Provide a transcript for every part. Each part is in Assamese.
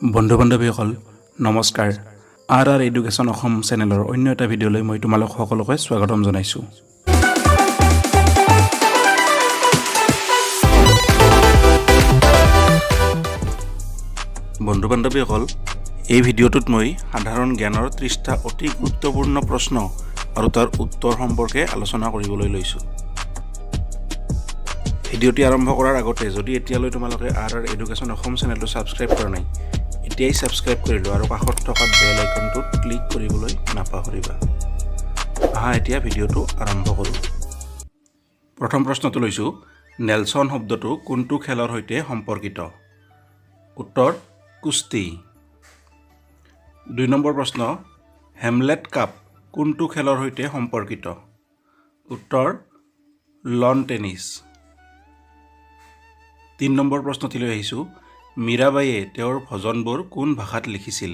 বন্ধু বান্ধৱীসকল নমস্কাৰ আৰ এডুকেশ্যন অসম চেনেলৰ অন্য এটা ভিডিঅ'লৈ মই তোমালোক সকলোকে স্বাগতম জনাইছোঁ। বন্ধু বান্ধৱীসকল এই ভিডিঅ'টোত মই সাধাৰণ জ্ঞানৰ 30টা অতি গুৰুত্বপূৰ্ণ প্ৰশ্ন আৰু তাৰ উত্তৰ সম্পৰ্কে আলোচনা কৰিবলৈ লৈছোঁ। ভিডিঅ'টি আৰম্ভ কৰাৰ আগতে যদি এতিয়ালৈ তোমালোকে আৰ এডুকেশ্যন অসম চেনেলটো ছাবস্ক্ৰাইব কৰা নাই এতিয়াই ছাবস্ক্ৰাইব কৰি লোৱা আৰু কাষত থকা বেল আইকনটোত ক্লিক কৰিবলৈ নাপাহৰিবা। আহা এতিয়া ভিডিঅ'টো আৰম্ভ কৰোঁ। প্ৰথম প্ৰশ্নটো লৈছোঁ, নেলছন শব্দটো কোনটো খেলৰ সৈতে সম্পৰ্কিত? উত্তৰ কুস্তি। 2 নম্বৰ প্ৰশ্ন, হেমলেট কাপ কোনটো খেলৰ সৈতে সম্পৰ্কিত? উত্তৰ লন টেনিছ। 3 নম্বৰ প্ৰশ্নটিলৈ আহিছোঁ, মীৰাবাইয়ে তেওঁৰ ভজনবোৰ কোন ভাষাত লিখিছিল?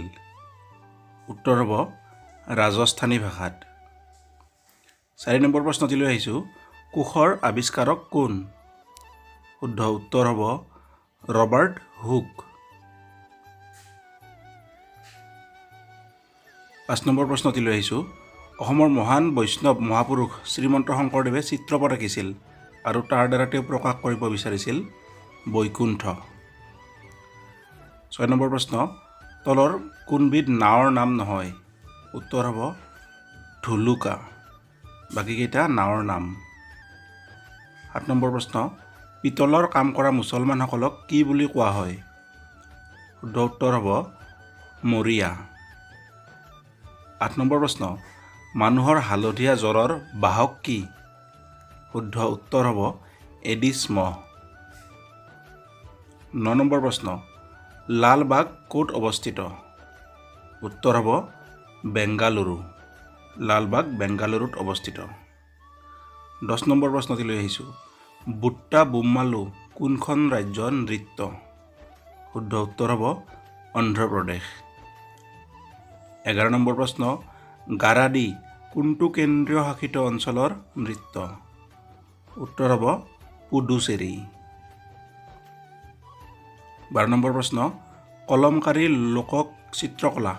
উত্তৰ হ'ব ৰাজস্থানী ভাষাত। 4 নম্বৰ প্ৰশ্নটিলৈ আহিছোঁ, কোষৰ আৱিষ্কাৰক কোন? শুদ্ধ উত্তৰ হ'ব ৰবাৰ্ট হুক। 5 নম্বৰ প্ৰশ্নটিলৈ আহিছোঁ, অসমৰ মহান বৈষ্ণৱ মহাপুৰুষ শ্ৰীমন্ত শংকৰদেৱে চিত্ৰপট আঁকিছিল আৰু তাৰ দ্বাৰা তেওঁ প্ৰকাশ কৰিব বিচাৰিছিল বৈকুণ্ঠ। 6 নম্বৰ প্ৰশ্ন, তলৰ কোনবিধ নাৱৰ নাম নহয়? উত্তৰ হ'ব ঢুলুকা, বাকীকেইটা নাৱৰ নাম। 7 নম্বৰ প্ৰশ্ন, পিতলৰ কাম কৰা মুছলমানসকলক কি বুলি কোৱা হয়? শুদ্ধ উত্তৰ হ'ব মৰিয়া। 8 নম্বৰ প্ৰশ্ন, মানুহৰ হালধীয়া জ্বৰৰ বাহক কি? শুদ্ধ উত্তৰ হ'ব এডিছ মহ। 9 নম্বৰ প্ৰশ্ন, লালবাগ ক'ত অৱস্থিত? উত্তৰ হ'ব বেংগালুৰু, লালবাগ বেংগালুৰুত অৱস্থিত। 10 নম্বৰ প্ৰশ্নটিলৈ আহিছোঁ, বুট্টা বোম্মালু কোনখন ৰাজ্যৰ নৃত্য? শুদ্ধ উত্তৰ হ'ব অন্ধ্ৰপ্ৰদেশ। 11 নম্বৰ প্ৰশ্ন, গাৰাডি কোনটো কেন্দ্ৰীয় শাসিত অঞ্চলৰ নৃত্য? উত্তৰ হ'ব পুডুচেৰী। 12 নম্বৰ প্ৰশ্ন, কলমকাৰী লোকক চিত্ৰকলা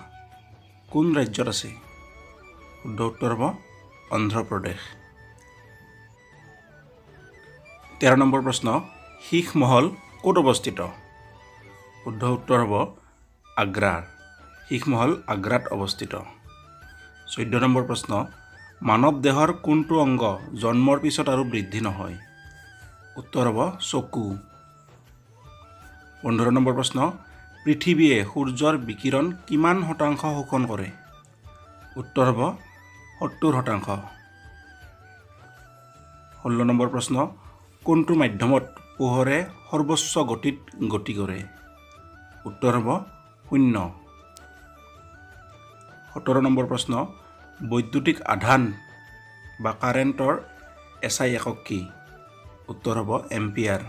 কোন ৰাজ্যত আছে? শুদ্ধ উত্তৰ হ'ব অন্ধ্ৰপ্ৰদেশ। 13 নম্বৰ প্ৰশ্ন, শীষ মহল ক'ত অৱস্থিত? শুদ্ধ উত্তৰ হ'ব আগ্ৰাৰ, শীষ মহল আগ্ৰাত অৱস্থিত। 14 নম্বৰ প্ৰশ্ন, মানৱ দেহৰ কোনটো অংগ জন্মৰ পিছত আৰু বৃদ্ধি নহয়? উত্তৰ হ'ব চকু। 15 নম্বৰ প্ৰশ্ন, পৃথিৱীয়ে সূৰ্যৰ বিকিৰণ কিমান শতাংশ শোষণ কৰে? উত্তৰ হ'ব 70%। 16 নম্বৰ প্ৰশ্ন, কোনটো মাধ্যমত পোহৰে সৰ্বোচ্চ গতিত গতি কৰে? উত্তৰ হ'ব 0। 17 নম্বৰ প্ৰশ্ন, বৈদ্যুতিক আধান বা কাৰেণ্টৰ এছআই একক কি? উত্তৰ হ'ব এম্পিয়াৰ।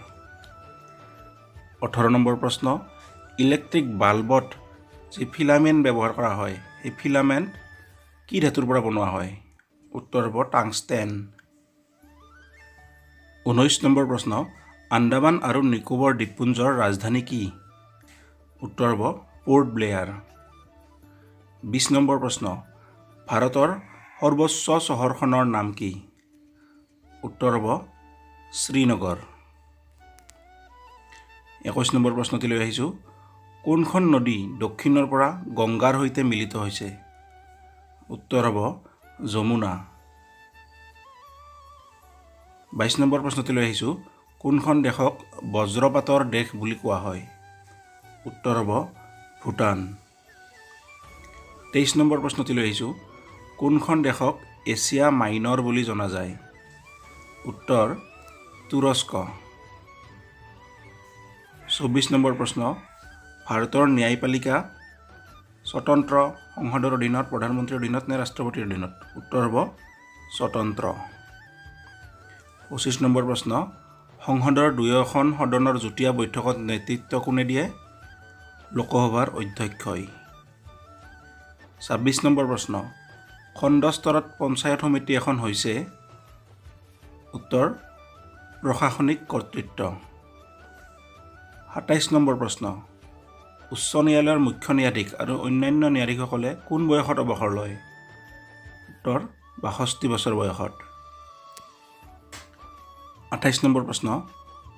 18 নম্বৰ প্ৰশ্ন, ইলেক্ট্ৰিক বাল্বত যি ফিলামেণ্ট ব্যৱহাৰ কৰা হয় সেই ফিলামেণ্ট কি ধাতুৰ পৰা বনোৱা হয়? উত্তৰ হ'ব টাংষ্টেন। 19 নম্বৰ প্ৰশ্ন, আন্দামান আৰু নিকোবৰ দ্বীপপুঞ্জৰ ৰাজধানী কি? উত্তৰ হ'ব পৰ্ট ব্লেয়াৰ। 20 নম্বৰ প্ৰশ্ন, ভাৰতৰ সৰ্বোচ্চ চহৰখনৰ নাম কি? উত্তৰ হ'ব শ্ৰীনগৰ। 21 নম্বৰ প্ৰশ্নটিলৈ আহিছোঁ, কোনখন নদী দক্ষিণৰ পৰা গংগাৰ সৈতে মিলিত হৈছে? উত্তৰ হ'ব যমুনা। 22 নম্বৰ প্ৰশ্নটিলৈ আহিছোঁ, কোনখন দেশক বজ্ৰপাতৰ দেশ বুলি কোৱা হয়? উত্তৰ হ'ব ভূটান। 23 নম্বৰ প্ৰশ্নটিলৈ আহিছোঁ, কোনখন দেশক এছিয়া মাইনৰ বুলি জনা যায়? উত্তৰ তুৰস্ক। 24 নম্বৰ প্ৰশ্ন, ভাৰতৰ ন্যায়পালিকা স্বতন্ত্ৰ সংসদৰ অধীনত, প্ৰধানমন্ত্ৰীৰ অধীনত নে ৰাষ্ট্ৰপতিৰ অধীনত? উত্তৰ হ'ব স্বতন্ত্ৰ। 25 নম্বৰ প্ৰশ্ন, সংসদৰ দুয়োখন সদনৰ যুটীয়া বৈঠকত নেতৃত্ব কোনে দিয়ে? লোকসভাৰ অধ্যক্ষই। 26 নম্বৰ প্ৰশ্ন, খণ্ড স্তৰত পঞ্চায়ত সমিতি এখন হৈছে? উত্তৰ প্ৰশাসনিক কৰ্তৃত্ব। 27 নম্বৰ প্ৰশ্ন, উচ্চ ন্যায়ালয়ৰ মুখ্য ন্যায়াধীশ আৰু অন্যান্য ন্যায়াধীশসকলে কোন বয়সত অৱসৰ লয়? উত্তৰ ৬২ বছৰ বয়সত। ২৮ নম্বৰ প্ৰশ্ন,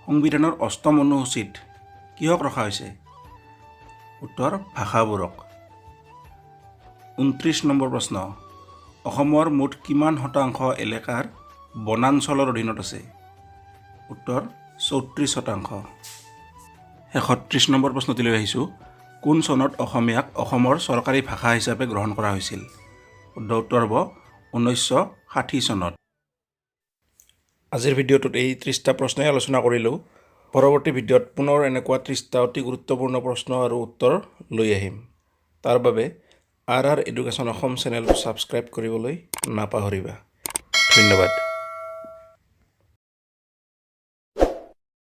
সংবিধানৰ ৮ম অনুসূচীত কিহক ৰখা হৈছে? উত্তৰ ভাষাবোৰক। ২৯ নম্বৰ প্ৰশ্ন, অসমৰ মুঠ কিমান শতাংশ এলেকাৰ বনাঞ্চলৰ অধীনত আছে? উত্তৰ ৩৪%। ৩৬ নম্বৰ প্ৰশ্নটিলৈ আহিছোঁ, কোন চনত অসমীয়াক অসমৰ চৰকাৰী ভাষা হিচাপে গ্ৰহণ কৰা হৈছিল? শুদ্ধ উত্তৰ হ'ব ১৯৬০ চনত। আজিৰ ভিডিঅ'টোত এই ৩০টা প্ৰশ্নই আলোচনা কৰিলোঁ। পৰৱৰ্তী ভিডিঅ'ত পুনৰ এনেকুৱা ৩০টা অতি গুৰুত্বপূৰ্ণ প্ৰশ্ন আৰু উত্তৰ লৈ আহিম। তাৰ বাবে আৰ এডুকেশ্যন অসম চেনেলটো ছাবস্ক্ৰাইব কৰিবলৈ নাপাহৰিবা। ধন্যবাদ।